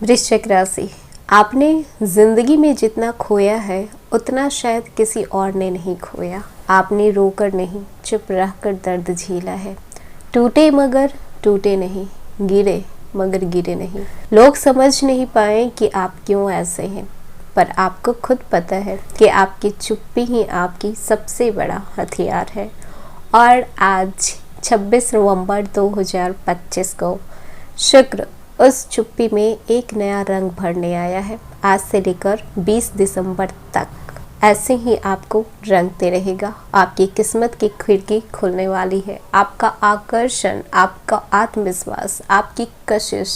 वृश्चिक राशि, आपने जिंदगी में जितना खोया है उतना शायद किसी और ने नहीं खोया। आपने रोकर नहीं, चुप रहकर दर्द झेला है। टूटे मगर टूटे नहीं, गिरे मगर गिरे नहीं। लोग समझ नहीं पाए कि आप क्यों ऐसे हैं, पर आपको खुद पता है कि आपकी चुप्पी ही आपकी सबसे बड़ा हथियार है। और आज 26 नवंबर 2025 को शुक्र उस चुप्पी में एक नया रंग भरने आया है। आज से लेकर 20 दिसंबर तक ऐसे ही आपको रंगते रहेगा। आपकी किस्मत की खिड़की खुलने वाली है। आपका आकर्षण, आपका आत्मविश्वास, आपकी कशिश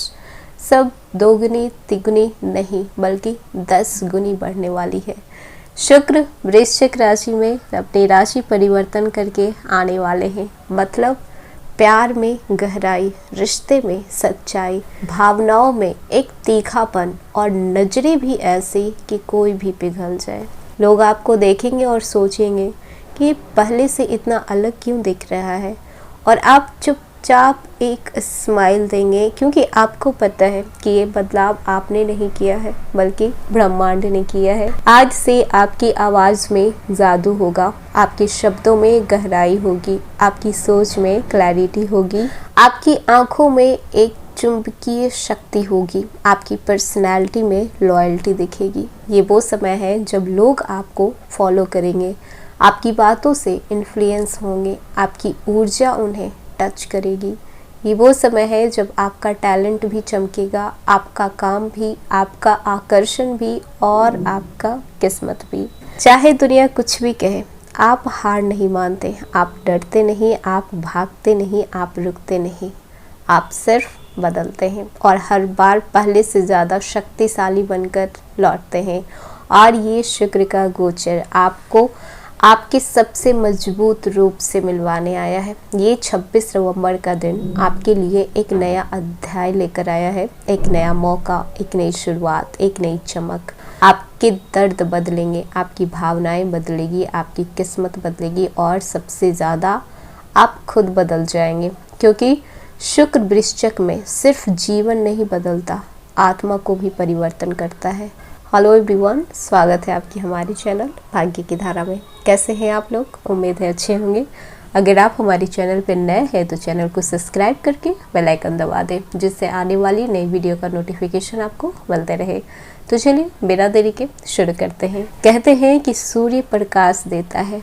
सब दोगुनी तिगुनी नहीं बल्कि 10 गुनी बढ़ने वाली है। शुक्र वृश्चिक राशि में अपनी राशि परिवर्तन करके आने वाले हैं। मतलब प्यार में गहराई, रिश्ते में सच्चाई, भावनाओं में एक तीखापन और नजरें भी ऐसी कि कोई भी पिघल जाए। लोग आपको देखेंगे और सोचेंगे कि पहले से इतना अलग क्यों दिख रहा है, और आप चुपचाप एक स्माइल देंगे क्योंकि आपको पता है कि ये बदलाव आपने नहीं किया है बल्कि ब्रह्मांड ने किया है। आज से आपकी आवाज़ में जादू होगा, आपके शब्दों में गहराई होगी, आपकी सोच में क्लैरिटी होगी, आपकी आंखों में एक चुंबकीय शक्ति होगी, आपकी पर्सनैलिटी में लॉयल्टी दिखेगी। ये वो समय है जब लोग आपको फॉलो करेंगे, आपकी बातों से इन्फ्लुएंस होंगे, आपकी ऊर्जा उन्हें टच करेगी। ये वो समय है जब आपका टैलेंट भी चमकेगा, आपका काम भी, आपका आकर्षण भी और आपका किस्मत भी। चाहे दुनिया कुछ भी कहे, आप हार नहीं मानते, आप डरते नहीं, आप भागते नहीं, आप रुकते नहीं, आप सिर्फ बदलते हैं और हर बार पहले से ज़्यादा शक्तिशाली बनकर लौटते हैं। और ये शुक्र का गोचर आपको आपके सबसे मजबूत रूप से मिलवाने आया है। ये 26 नवंबर का दिन आपके लिए एक नया अध्याय लेकर आया है, एक नया मौका, एक नई शुरुआत, एक नई चमक। आपके दर्द बदलेंगे, आपकी भावनाएं बदलेगी, आपकी किस्मत बदलेगी और सबसे ज़्यादा आप खुद बदल जाएंगे, क्योंकि शुक्र वृश्चिक में सिर्फ जीवन नहीं बदलता, आत्मा को भी परिवर्तन करता है। हेलो एवरीवन, स्वागत है आपकी हमारे चैनल भाग्य की धारा में। कैसे हैं आप लोग? उम्मीद है अच्छे होंगे। अगर आप हमारे चैनल पर नए हैं तो चैनल को सब्सक्राइब करके बेल आइकन दबा दें, जिससे आने वाली नई वीडियो का नोटिफिकेशन आपको मिलते रहे। तो चलिए बिना देरी के शुरू करते हैं। कहते हैं कि सूर्य प्रकाश देता है,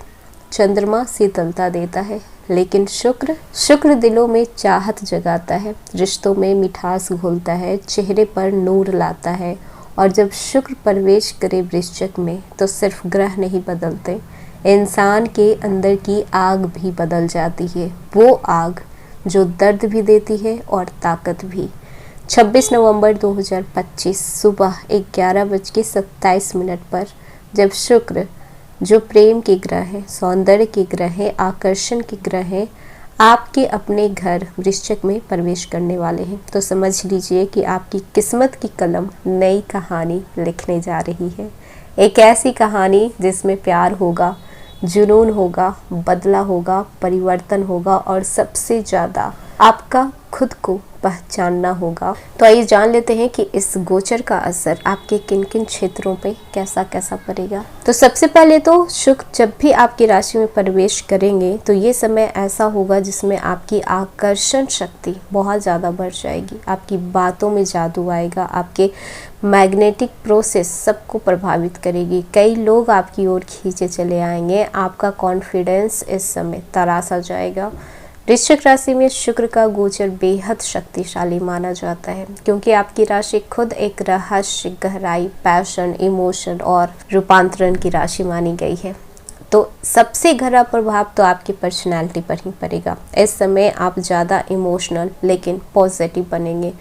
चंद्रमा शीतलता देता है, लेकिन शुक्र दिलों में चाहत जगाता है, रिश्तों में मिठास घोलता है, चेहरे पर नूर लाता है। और जब शुक्र प्रवेश करे वृश्चिक में तो सिर्फ ग्रह नहीं बदलते, इंसान के अंदर की आग भी बदल जाती है। वो आग जो दर्द भी देती है और ताकत भी। 26 नवंबर 2025 सुबह 11:27 पर जब शुक्र, जो प्रेम के ग्रह है, सौंदर्य के ग्रह है, आकर्षण के ग्रह है, आपके अपने घर वृश्चिक में प्रवेश करने वाले हैं, तो समझ लीजिए कि आपकी किस्मत की कलम नई कहानी लिखने जा रही है। एक ऐसी कहानी जिसमें प्यार होगा, जुनून होगा, बदला होगा, परिवर्तन होगा और सबसे ज़्यादा आपका खुद को पहचानना होगा। तो आइए जान लेते हैं कि इस गोचर का असर आपके किन किन क्षेत्रों पे कैसा कैसा पड़ेगा। तो सबसे पहले तो शुक्र जब भी आपकी राशि में प्रवेश करेंगे तो ये समय ऐसा होगा जिसमें आपकी आकर्षण शक्ति बहुत ज़्यादा बढ़ जाएगी, आपकी बातों में जादू आएगा, आपके मैग्नेटिक प्रोसेस सबको प्रभावित करेगी। कई लोग आपकी ओर खींचे चले आएंगे, आपका कॉन्फिडेंस इस समय तरासा जाएगा। वृश्चिक राशि में शुक्र का गोचर बेहद शक्तिशाली माना जाता है, क्योंकि आपकी राशि खुद एक रहस्य, गहराई, पैशन, इमोशन और रूपांतरण की राशि मानी गई है। तो सबसे गहरा प्रभाव तो आपकी पर्सनालिटी पर ही पड़ेगा। इस समय आप ज़्यादा इमोशनल लेकिन पॉजिटिव बनेंगे।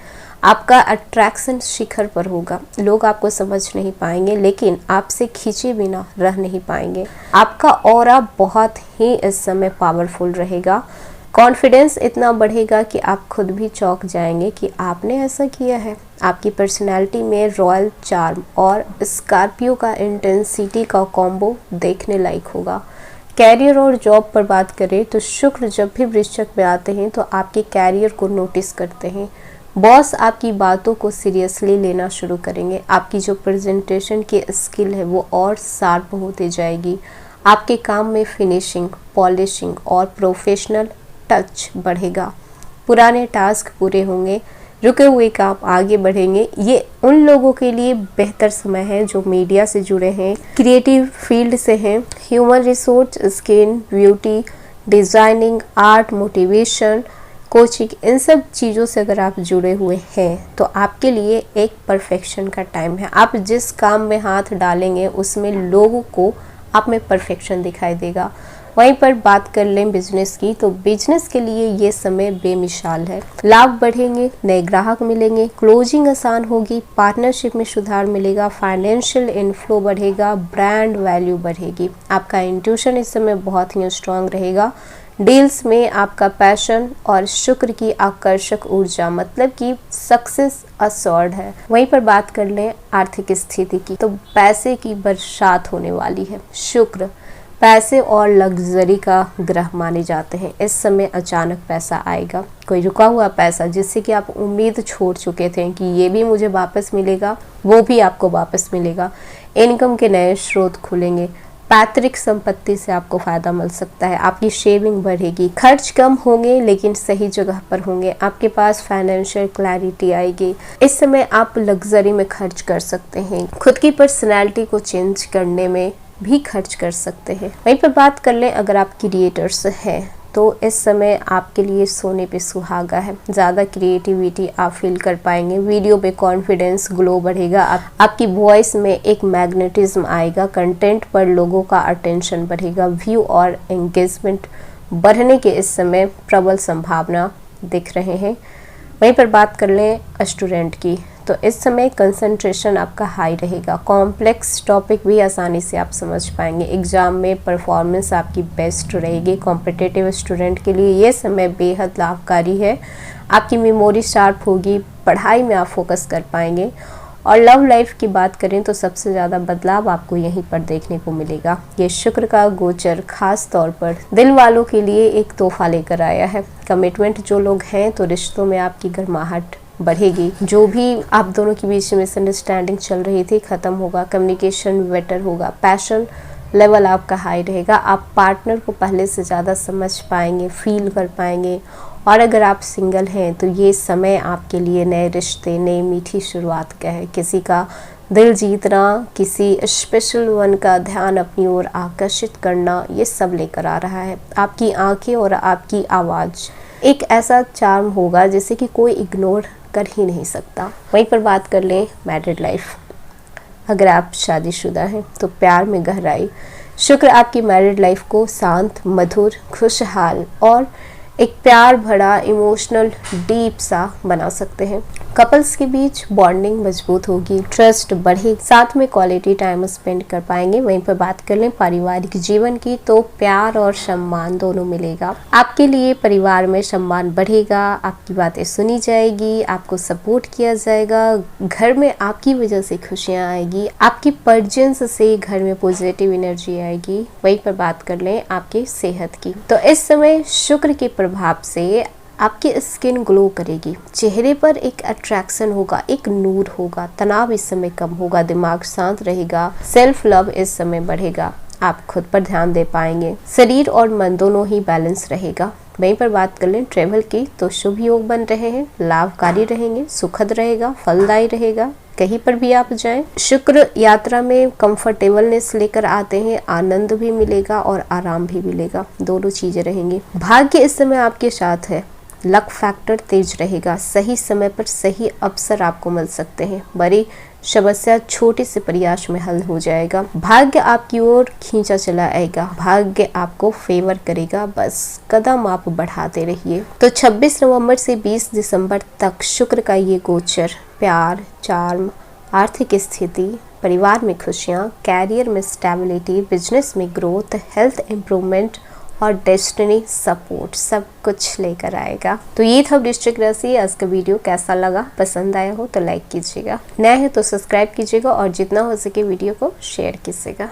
आपका अट्रैक्शन शिखर पर होगा, लोग आपको समझ नहीं पाएंगे लेकिन आपसे खींचे बिना रह नहीं पाएंगे। आपका ऑरा बहुत ही इस समय पावरफुल रहेगा। कॉन्फिडेंस इतना बढ़ेगा कि आप खुद भी चौंक जाएंगे कि आपने ऐसा किया है। आपकी पर्सनैलिटी में रॉयल चार्म और स्कॉर्पियो का इंटेंसिटी का कॉम्बो देखने लायक होगा। कैरियर और जॉब पर बात करें तो शुक्र जब भी वृश्चिक में आते हैं तो आपके कैरियर को नोटिस करते हैं। बॉस आपकी बातों को सीरियसली लेना शुरू करेंगे। आपकी जो प्रेजेंटेशन की स्किल है वो और शार्प होती जाएगी। आपके काम में फिनिशिंग, पॉलिशिंग और प्रोफेशनल टच बढ़ेगा। पुराने टास्क पूरे होंगे, रुके हुए काम आगे बढ़ेंगे। ये उन लोगों के लिए बेहतर समय है जो मीडिया से जुड़े हैं, क्रिएटिव फील्ड से हैं, human resource, skin, beauty, designing, art, motivation, coaching, इन सब चीज़ों से अगर आप जुड़े हुए हैं तो आपके लिए एक परफेक्शन का टाइम है। आप जिस काम में हाथ डालेंगे उसमें लोगों को आप में परफेक्शन दिखाई देगा। वहीं पर बात कर लें बिजनेस की, तो बिजनेस के लिए ये समय बेमिसाल है। लाभ बढ़ेंगे, नए ग्राहक मिलेंगे, क्लोजिंग आसान होगी, पार्टनरशिप में सुधार मिलेगा, फाइनेंशियल इनफ्लो बढ़ेगा, ब्रांड वैल्यू बढ़ेगी। आपका इंट्यूशन इस समय बहुत ही स्ट्रांग रहेगा। डील्स में आपका पैशन और शुक्र की आकर्षक ऊर्जा, मतलब कि सक्सेस असोर्ड है। वहीं पर बात कर लें आर्थिक स्थिति की, तो पैसे की बरसात होने वाली है। शुक्र पैसे और लग्जरी का ग्रह माने जाते हैं। इस समय अचानक पैसा आएगा, कोई रुका हुआ पैसा जिससे कि आप उम्मीद छोड़ चुके थे कि ये भी मुझे वापस मिलेगा, वो भी आपको वापस मिलेगा। इनकम के नए स्रोत खुलेंगे। पैतृक संपत्ति से आपको फायदा मिल सकता है। आपकी शेविंग बढ़ेगी, खर्च कम होंगे लेकिन सही जगह पर होंगे। आपके पास फाइनेंशियल क्लैरिटी आएगी। इस समय आप लग्जरी में खर्च कर सकते हैं। खुद की पर्सनैलिटी को चेंज करने में भी खर्च कर सकते हैं। वहीं पर बात कर लें अगर आप क्रिएटर्स हैं तो इस समय आपके लिए सोने पे सुहागा है। ज़्यादा क्रिएटिविटी आप फील कर पाएंगे। वीडियो पे कॉन्फिडेंस ग्लो बढ़ेगा। आपकी वॉइस में एक मैग्नेटिज्म आएगा। कंटेंट पर लोगों का अटेंशन बढ़ेगा। व्यू और एंगेजमेंट बढ़ने के इस समय प्रबल संभावना दिख रहे हैं। वहीं पर बात कर लें स्टूडेंट की, तो इस समय कंसंट्रेशन आपका हाई रहेगा। कॉम्प्लेक्स टॉपिक भी आसानी से आप समझ पाएंगे। एग्जाम में परफॉर्मेंस आपकी बेस्ट रहेगी। कॉम्पिटिटिव स्टूडेंट के लिए ये समय बेहद लाभकारी है। आपकी मेमोरी शार्प होगी, पढ़ाई में आप फोकस कर पाएंगे। और लव लाइफ की बात करें तो सबसे ज़्यादा बदलाव आपको यहीं पर देखने को मिलेगा। ये शुक्र का गोचर खास तौर पर दिल वालों के लिए एक तोहफा लेकर आया है। कमिटमेंट जो लोग हैं तो रिश्तों में आपकी गर्माहट बढ़ेगी। जो भी आप दोनों के बीच में मिसअंडरस्टैंडिंग चल रही थी खत्म होगा। कम्युनिकेशन बेटर होगा। पैशन लेवल आपका हाई रहेगा। आप पार्टनर को पहले से ज़्यादा समझ पाएंगे, फील कर पाएंगे। और अगर आप सिंगल हैं तो ये समय आपके लिए नए रिश्ते, नई मीठी शुरुआत का है। किसी का दिल जीतना, किसी स्पेशल वन का ध्यान अपनी ओर आकर्षित करना, ये सब लेकर आ रहा है। आपकी आंखें और आपकी आवाज़ एक ऐसा चार्म होगा जिसे कि कोई इग्नोर कर ही नहीं सकता। वहीं पर बात कर लें मैरिड लाइफ, अगर आप शादीशुदा हैं तो प्यार में गहराई। शुक्र आपकी मैरिड लाइफ को शांत, मधुर, खुशहाल और एक प्यार भरा, इमोशनल, डीप सा बना सकते हैं। कपल्स के बीच बॉन्डिंग मजबूत होगी, ट्रस्ट बढ़ेगी, साथ में क्वालिटी टाइम स्पेंड कर पाएंगे। वहीं पर बात कर लें पारिवारिक जीवन की, तो प्यार और सम्मान दोनों मिलेगा। आपके लिए परिवार में सम्मान बढ़ेगा, आपकी बातें सुनी जाएगी, आपको सपोर्ट किया जाएगा। घर में आपकी वजह से खुशियाँ आएगी। आपकी प्रेजेंस से घर में पॉजिटिव एनर्जी आएगी। वहीं पर बात कर लें आपकी सेहत की, तो इस समय शुक्र के प्रभाव से आपकी स्किन ग्लो करेगी। चेहरे पर एक अट्रैक्शन होगा, एक नूर होगा। तनाव इस समय कम होगा, दिमाग शांत रहेगा। सेल्फ लव इस समय बढ़ेगा। आप खुद पर ध्यान दे पाएंगे। शरीर और मन दोनों ही बैलेंस रहेगा। वहीं पर बात कर लें ट्रेवल की, तो शुभ योग बन रहे हैं, लाभकारी रहेंगे, सुखद रहेगा, फलदायी रहेगा। कहीं पर भी आप जाएं, शुक्र यात्रा में कंफर्टेबलनेस लेकर आते हैं। आनंद भी मिलेगा और आराम भी मिलेगा, दोनों चीजें रहेंगी। भाग्य इस समय आपके साथ है। लक फैक्टर तेज रहेगा। सही समय पर सही अवसर आपको मिल सकते हैं। बड़ी समस्या छोटे से प्रयास में हल हो जाएगा। भाग्य आपकी ओर खींचा चला आएगा। भाग्य आपको फेवर करेगा, बस कदम आप बढ़ाते रहिए। तो 26 नवंबर से 20 दिसंबर तक शुक्र का ये गोचर प्यार, चार्म, आर्थिक स्थिति, परिवार में खुशियाँ, कैरियर में स्टेबिलिटी, बिजनेस में ग्रोथ, हेल्थ इम्प्रूवमेंट और डेस्टिनी सपोर्ट सब कुछ लेकर आएगा। तो ये था वृश्चिक राशि। आज का वीडियो कैसा लगा, पसंद आया हो तो लाइक कीजिएगा, नया है तो सब्सक्राइब कीजिएगा और जितना हो सके वीडियो को शेयर कीजिएगा।